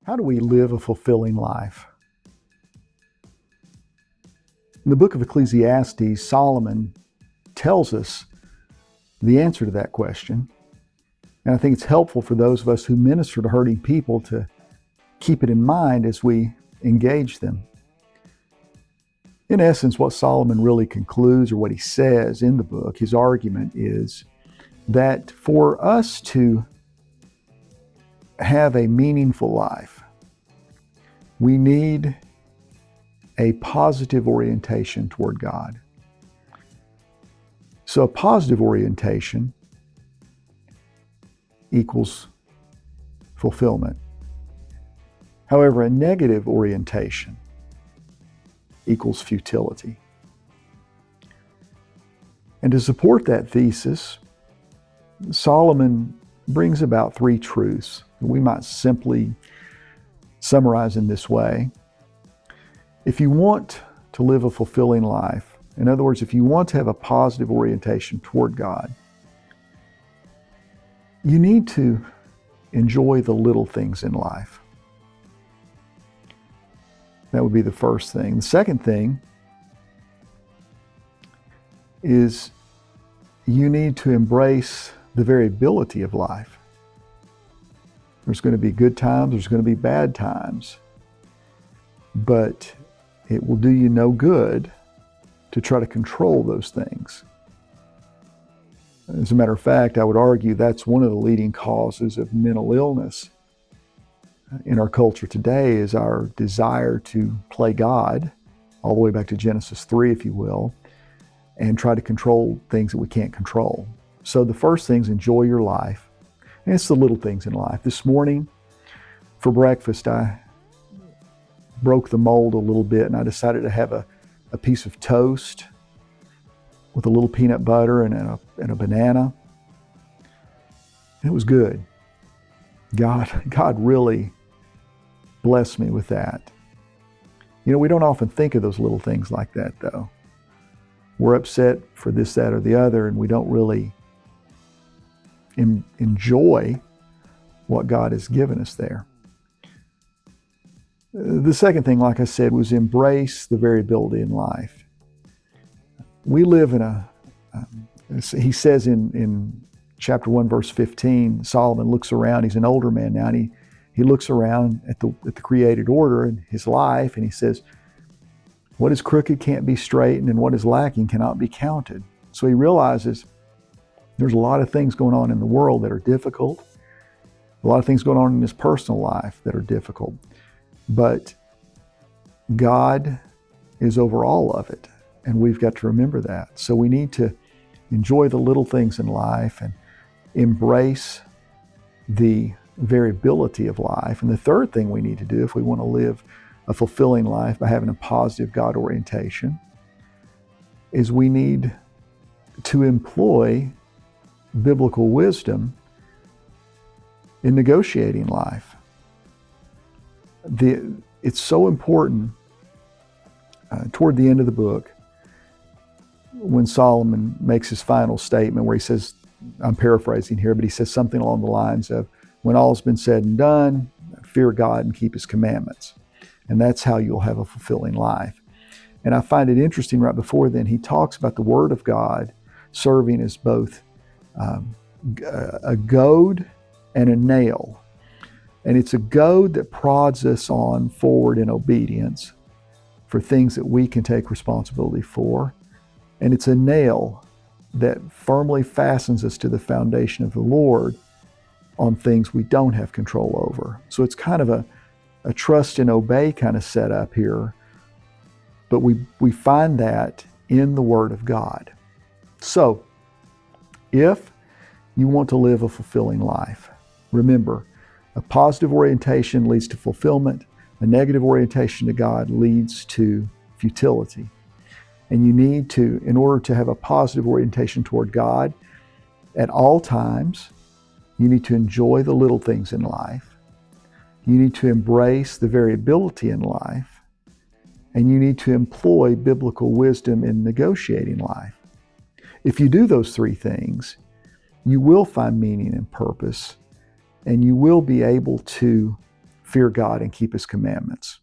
How do we live a fulfilling life? In the book of Ecclesiastes, Solomon tells us the answer to that question. And I think it's helpful for those of us who minister to hurting people to keep it in mind as we engage them. In essence, what Solomon really concludes, or what he says in the book, his argument is that for us to have a meaningful life, we need a positive orientation toward God. So a positive orientation equals fulfillment. However, a negative orientation equals futility. And to support that thesis, Solomon brings about three truths that we might simply summarize in this way. If you want to live a fulfilling life, in other words, if you want to have a positive orientation toward God, you need to enjoy the little things in life. That would be the first thing. The second thing is you need to embrace the variability of life. There's going to be good times, there's going to be bad times, but it will do you no good to try to control those things. As a matter of fact, I would argue that's one of the leading causes of mental illness in our culture today, is our desire to play God, all the way back to Genesis 3, if you will, and try to control things that we can't control. So the first thing is enjoy your life. And it's the little things in life. This morning for breakfast, I broke the mold a little bit and I decided to have a piece of toast with a little peanut butter and a banana. It was good. God really blessed me with that. You know, we don't often think of those little things like that, though. We're upset for this, that, or the other, and we don't really enjoy what God has given us there. The second thing, like I said, was embrace the variability in life. We live in he says in chapter 1, verse 15, Solomon looks around, he's an older man now, and he looks around at the created order in his life, and he says, what is crooked can't be straightened, and what is lacking cannot be counted. So he realizes there's a lot of things going on in the world that are difficult, a lot of things going on in his personal life that are difficult, but God is over all of it, and we've got to remember that. So we need to enjoy the little things in life and embrace the variability of life. And the third thing we need to do if we want to live a fulfilling life by having a positive God orientation is we need to employ biblical wisdom in negotiating life. It's so important toward the end of the book when Solomon makes his final statement where he says, I'm paraphrasing here, but he says something along the lines of, when all's been said and done, fear God and keep his commandments. And that's how you'll have a fulfilling life. And I find it interesting right before then, he talks about the Word of God serving as both a goad and a nail. And it's a goad that prods us on forward in obedience for things that we can take responsibility for. And it's a nail that firmly fastens us to the foundation of the Lord on things we don't have control over. So it's kind of a trust and obey kind of setup here. But we find that in the Word of God. So if you want to live a fulfilling life, remember, a positive orientation leads to fulfillment. A negative orientation to God leads to futility. And you need to, in order to have a positive orientation toward God at all times, you need to enjoy the little things in life. You need to embrace the variability in life. And you need to employ biblical wisdom in negotiating life. If you do those three things, you will find meaning and purpose, and you will be able to fear God and keep His commandments.